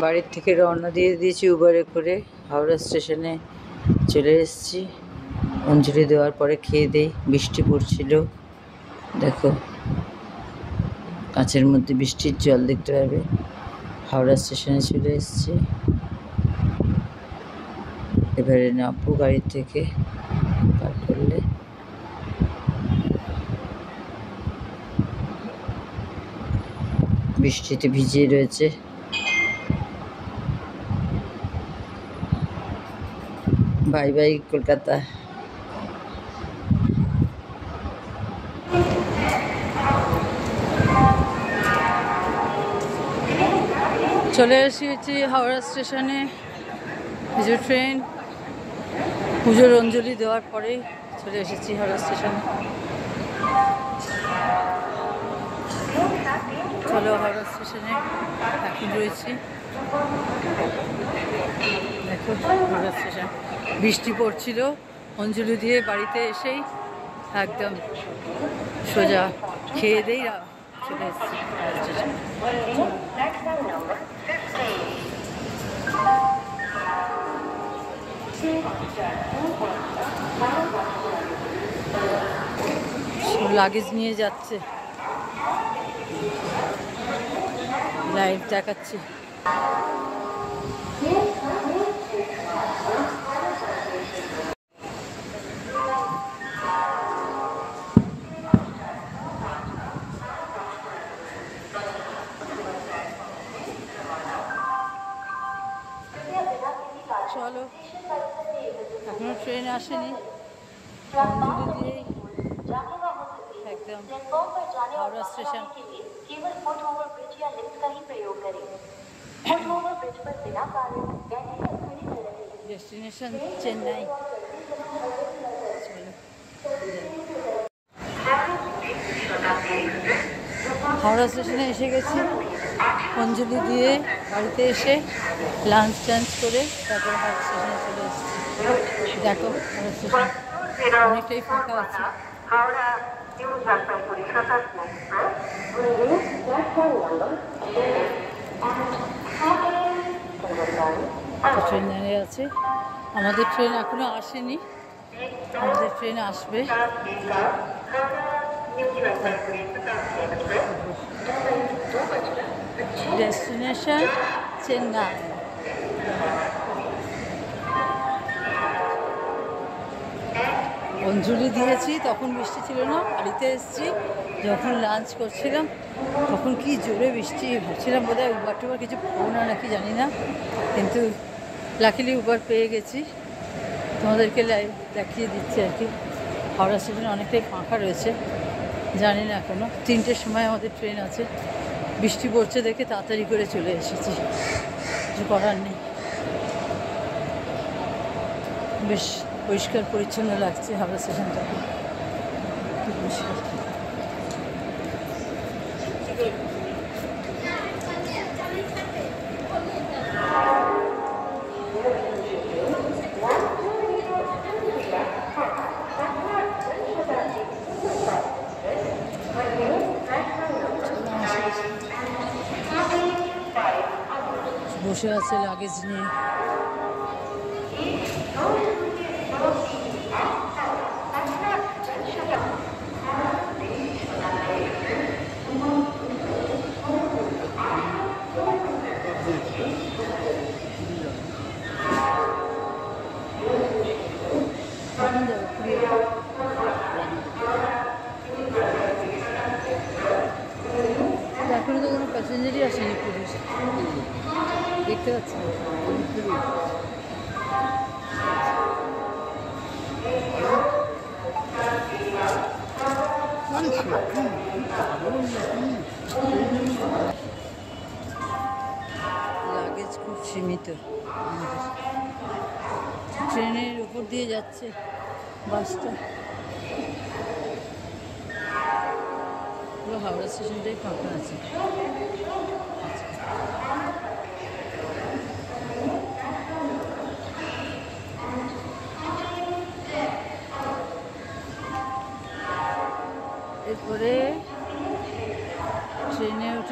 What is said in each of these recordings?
বাড়ির থেকে রওনা দিয়ে দিয়েছি উবারে করে, হাওড়া স্টেশনে চলে এসেছি। অঞ্জলি দেওয়ার পরে খেয়ে দেই। বৃষ্টি পড়ছিল, দেখো কাঁচের মধ্যে বৃষ্টির জল দেখতে পাবে। হাওড়া স্টেশনে চলে এসেছি, এবারে নামবো গাড়ির থেকে। পার করলে বৃষ্টিতে ভিজিয়ে রয়েছে। Bye bye Kolkata. চলে এসেছি হাওড়া স্টেশনে। পুজোর ট্রেন, পুজোর অঞ্জলি দেওয়ার পরেই চলে এসেছি হাওড়া স্টেশনে। চলো হাওড়া স্টেশনে এখন রয়েছি। দেখো হাওড়া স্টেশন, বৃষ্টি পড়ছিল। অঞ্জলি দিয়ে বাড়িতে এসেই একদম সোজা খেয়ে দেই চলে এসেছি হাওড়া স্টেশনে। লাগেজ নিয়ে যাচ্ছে, লাইভ দেখাচ্ছি। চলো, এখনো ট্রেন আসেনি। অঞ্জলি দিয়েই একদম हावड़ा स्टेशन। डेस्टिनेशन चेन्नई। हावड़ा स्टेशने एसे गेছি, অঞ্জলি দিয়ে বাড়িতে এসে লাঞ্চ টাঞ্চ করে তারপর হাওড়া স্টেশনে চলে এসেছি। দেখো হাওড়া স্টেশন অনেকটাই ফাঁকা আছে। ট্রেন দাঁড়িয়ে আছে, আমাদের ট্রেন এখনো আসেনি, আমাদের ট্রেন আসবে। ডেস্টিনেশন চেন্নাই। অঞ্জলি দিয়েছি, তখন বৃষ্টি ছিল না। বাড়িতে এসেছি, যখন লাঞ্চ করছিলাম তখন কি জোরে বৃষ্টি। ভাবছিলাম বোধ হয় উবার টুবার কিছু পাবো না নাকি জানি না, কিন্তু লাকিলি উবার পেয়ে গেছি। তোমাদেরকে লাইভ দেখিয়ে দিচ্ছি আর কি। হাওড়া স্টেশন অনেকটাই ফাঁকা রয়েছে, জানি না এখনও 3টের সময় আমাদের ট্রেন আছে। বৃষ্টি পড়ছে দেখে তাড়াতাড়ি করে চলে এসেছি, কিছু করার নেই। বেশ পরিষ্কার পরিচ্ছন্ন লাগছে হাওড়া স্টেশনটাকে, খুব পরিষ্কার। বসে আছে লাগেজ নিয়ে। এখনো তো কোনো প্যাসেঞ্জারই আসেনি, পুলিশ দেখতে পাচ্ছি না। লাগেজ খুব সীমিত। ট্রেনের উপর দিয়ে যাচ্ছে বাসটা, পুরো হাওড়া স্টেশনটাই ফাঁকা আছে। এরপরে ট্রেনে উঠে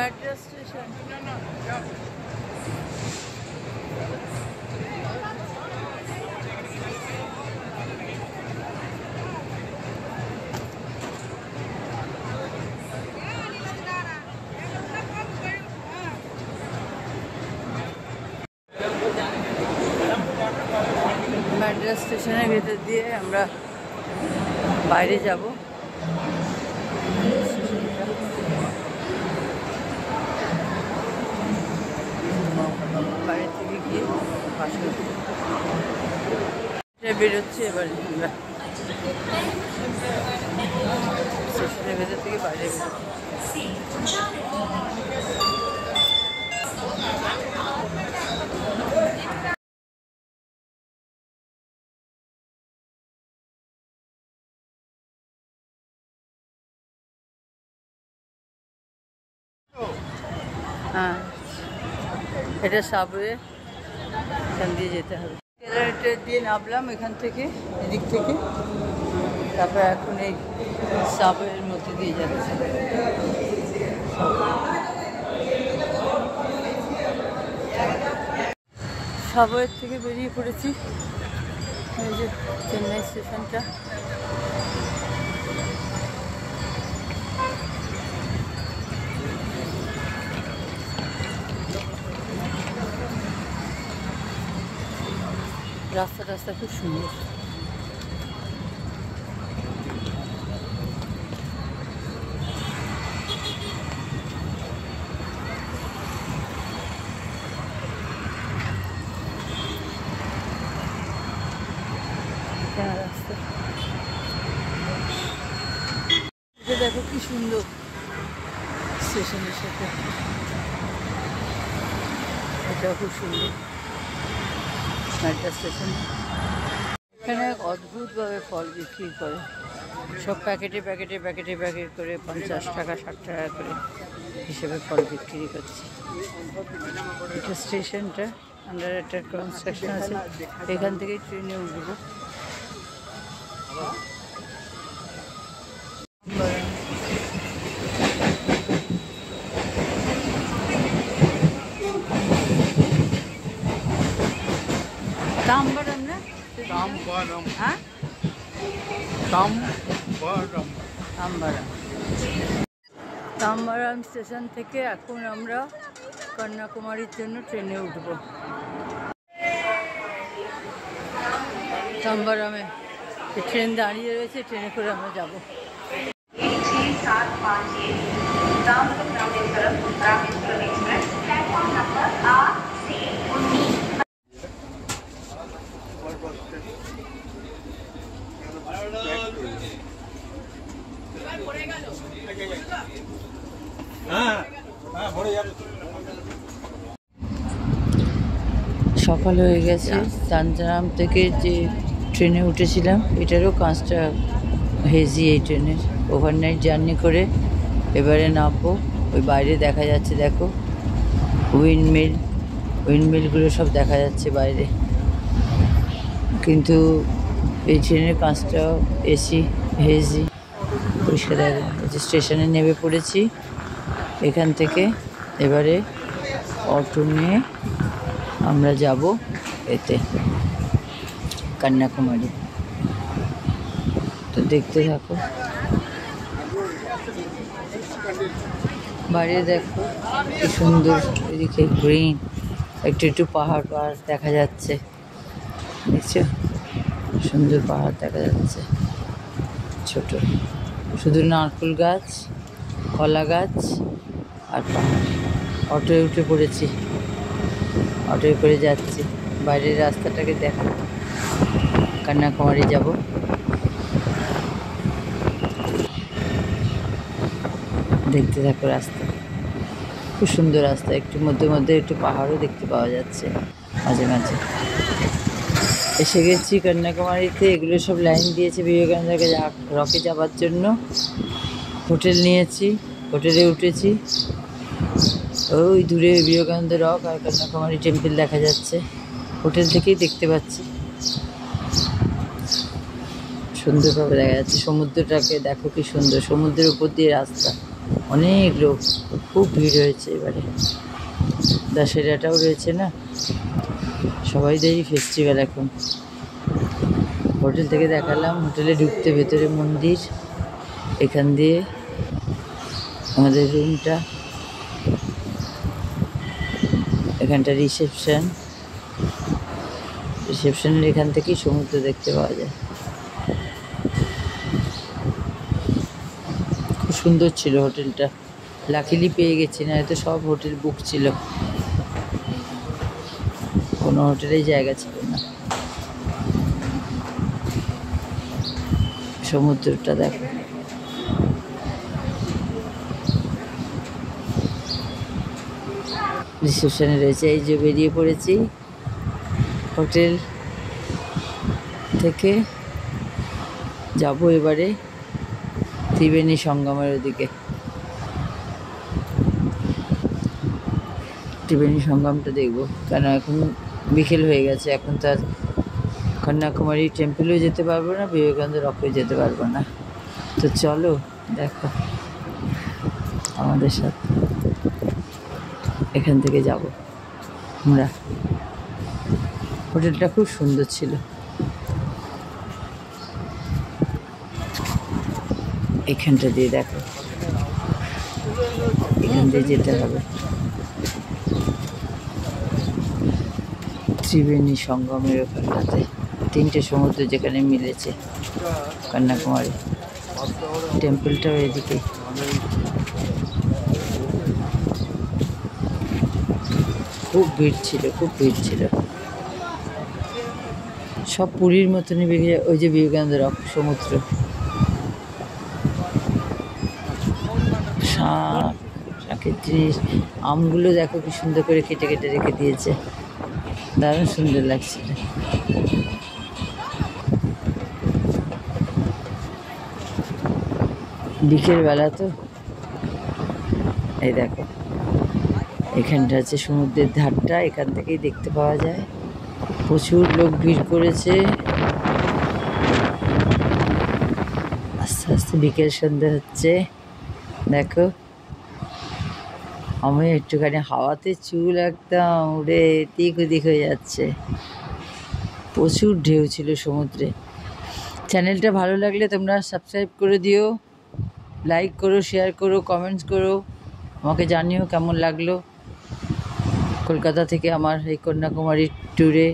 মেট্রো স্টেশন। মেট্রো স্টেশনের ভেতর দিয়ে আমরা বাইরে যাব। বাইরে থেকে গিয়ে পাশে বেরোচ্ছি এবারে আমরা স্টেশনের ভেতর থেকে বাইরে বেরোচ্ছি। হ্যাঁ, এটা সাবওয়ে, এখান দিয়ে যেতে হবে। এলিভেটর দিয়ে নামলাম এখান থেকে, এদিক থেকে, তারপর এখন এই সাবওয়ের মধ্যে দিয়ে যাচ্ছে। সাবওয়ের থেকে বেরিয়ে পড়েছি, এই যে চেন্নাই স্টেশনটা। রাস্তা খুব সুন্দর। রাস্তা দেখো কি সুন্দর, স্টেশনের সাথে এটাও খুব সুন্দর মেট্রো স্টেশন। এখানে এক অদ্ভুতভাবে ফল বিক্রি করে, সব প্যাকেটে প্যাকেটে প্যাকেটে প্যাকেট করে 50 টাকা 60 টাকা করে হিসেবে ফল বিক্রি করছে। এটা স্টেশনটা আন্ডার একটা কনস্ট্রাকশন আছে, এখান থেকে ট্রেনে উঠবো। তাম্বারাম না, তাম্বারাম, হ্যাঁ তাম্বারাম। তাম্বারাম। তাম্বারাম স্টেশন থেকে এখন আমরা কন্যাকুমারীর জন্য ট্রেনে উঠব। তাম্বারামে ট্রেন দাঁড়িয়ে রয়েছে, ট্রেনে করে আমরা যাব। সকাল হয়ে গেছে। তাঞ্জারাম থেকে যে ট্রেনে উঠেছিলাম এটারও কাজটা হেজি, এই ট্রেনের ওভারনাইট জার্নি করে এবারে নামবো। ওই বাইরে দেখা যাচ্ছে, দেখো উইন্ডমিলগুলো সব দেখা যাচ্ছে বাইরে, কিন্তু এই ট্রেনের কাজটাও এসি হেজি পরিষ্কার দেখা যাচ্ছে। স্টেশনে নেমে পড়েছি, এখান থেকে এবারে অটো নিয়ে আমরা যাব এতে কন্যাকুমারী। তো দেখতে থাকো, বাইরে দেখো কি সুন্দর, এদিকে গ্রিন, একটু একটু পাহাড় দেখা যাচ্ছে, দেখছো সুন্দর পাহাড় দেখা যাচ্ছে, ছোট শুধু নারকেল গাছ, কলা গাছ আর পাহাড়। অটোয় উঠে পড়েছি, অটোয় করে যাচ্ছি। বাইরের রাস্তাটাকে দেখো, কন্যাকুমারী যাব। দেখতে থাকো রাস্তা, খুব সুন্দর রাস্তা, একটু মধ্যে মধ্যে একটু পাহাড়ও দেখতে পাওয়া যাচ্ছে মাঝে মাঝে। এসে গেছি কন্যাকুমারীতে, এগুলো সব লাইন দিয়েছে বিবেকানন্দ রকে যাওয়ার জন্য। হোটেল নিয়েছি, হোটেলে উঠেছি, ওই দূরে বিবেকানন্দ রক আর কন্যাকুমারী টেম্পল দেখা যাচ্ছে, হোটেল থেকেই দেখতে পাচ্ছি, সুন্দরভাবে দেখা যাচ্ছে। সমুদ্রটাকে দেখো কি সুন্দর, সমুদ্রের উপর দিয়ে রাস্তা, অনেক লোক, খুব ভিড় হয়েছে এবারে। দশেরাটাও রয়েছে না, সবাইদেরই ফেস্টিভ্যাল এখন। হোটেল থেকে দেখালাম, হোটেলে ঢুকতে ভেতরে মন্দির, এখান দিয়ে আমাদের রুমটা, এখানটা রিসেপশনের এখান থেকেই সমুদ্র দেখতে পাওয়া যায়। খুব সুন্দর ছিল হোটেলটা, লাকিলি পেয়ে গেছি, না হয়তো সব হোটেল বুক ছিল, কোনো হোটেলেই জায়গা ছিল না। সমুদ্রটা দেখো, রিসেপশনে রয়েছে। এই যে বেরিয়ে পড়েছি হোটেল থেকে, যাব এবারে ত্রিবেণী সঙ্গমের ওদিকে। ত্রিবেণী সঙ্গমটা দেখবো, কেন এখন বিকেল হয়ে গেছে, এখন তো আর কন্যাকুমারী টেম্পলেও যেতে পারবো না, বিবেকানন্দ রকেও যেতে পারবো না। তো চলো দেখো আমাদের সাথে, এখান থেকে যাব আমরা। হোটেলটা খুব সুন্দর ছিল। এখানটা দিয়ে দেখো, এখান দিয়ে যেতে হবে ত্রিবেণী সঙ্গমের ওখানটাতে, তিনটে সমুদ্র যেখানে মিলেছে। কন্যাকুমারী টেম্পলটাও এদিকে। খুব ভিড় ছিল, খুব ভিড় ছিল, সব পুরীর মতনই বেরিয়ে। ওই যে বিবেকানন্দ রক, সমুদ্র, শাকের জিনিস, আমগুলো দেখো কি সুন্দর করে কেটে কেটে রেখে দিয়েছে, দারুণ সুন্দর লাগছিল। বিকেলবেলা তো, এই দেখো এখানটা আছে সমুদ্রের ধারটা, এখান থেকেই দেখতে পাওয়া যায়। প্রচুর লোক ভিড় করেছে, আস্তে আস্তে বিকেল সন্ধ্যা হচ্ছে। দেখো আমি একটুখানি হাওয়াতে চুল একদম উড়ে এদিক ওদিক হয়ে যাচ্ছে। প্রচুর ঢেউ ছিল সমুদ্রে। চ্যানেলটা ভালো লাগলে তোমরা সাবস্ক্রাইব করে দিও, লাইক করো, শেয়ার করো, কমেন্টস করো, আমাকে জানিও কেমন লাগলো। কলকাতা থেকে আমার এই কন্যাকুমারী ট্যুরে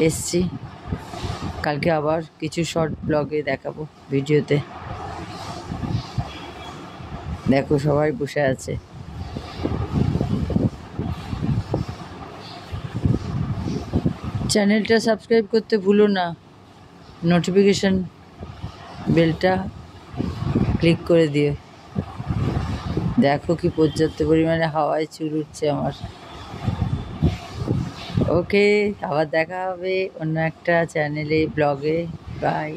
এসছি। কালকে আবার কিছু শর্ট ব্লগে দেখাবো, ভিডিওতে। দেখো সবাই বসে আছে। চ্যানেলটা সাবস্ক্রাইব করতে ভুলো না, নোটিফিকেশন বেলটা ক্লিক করে দিও। দেখো কি পর্যাপ্ত পরিমাণে হাওয়ায় চুল উঠছে আমার। ওকে, আবার দেখা হবে অন্য একটা চ্যানেলে, ব্লগে। বাই।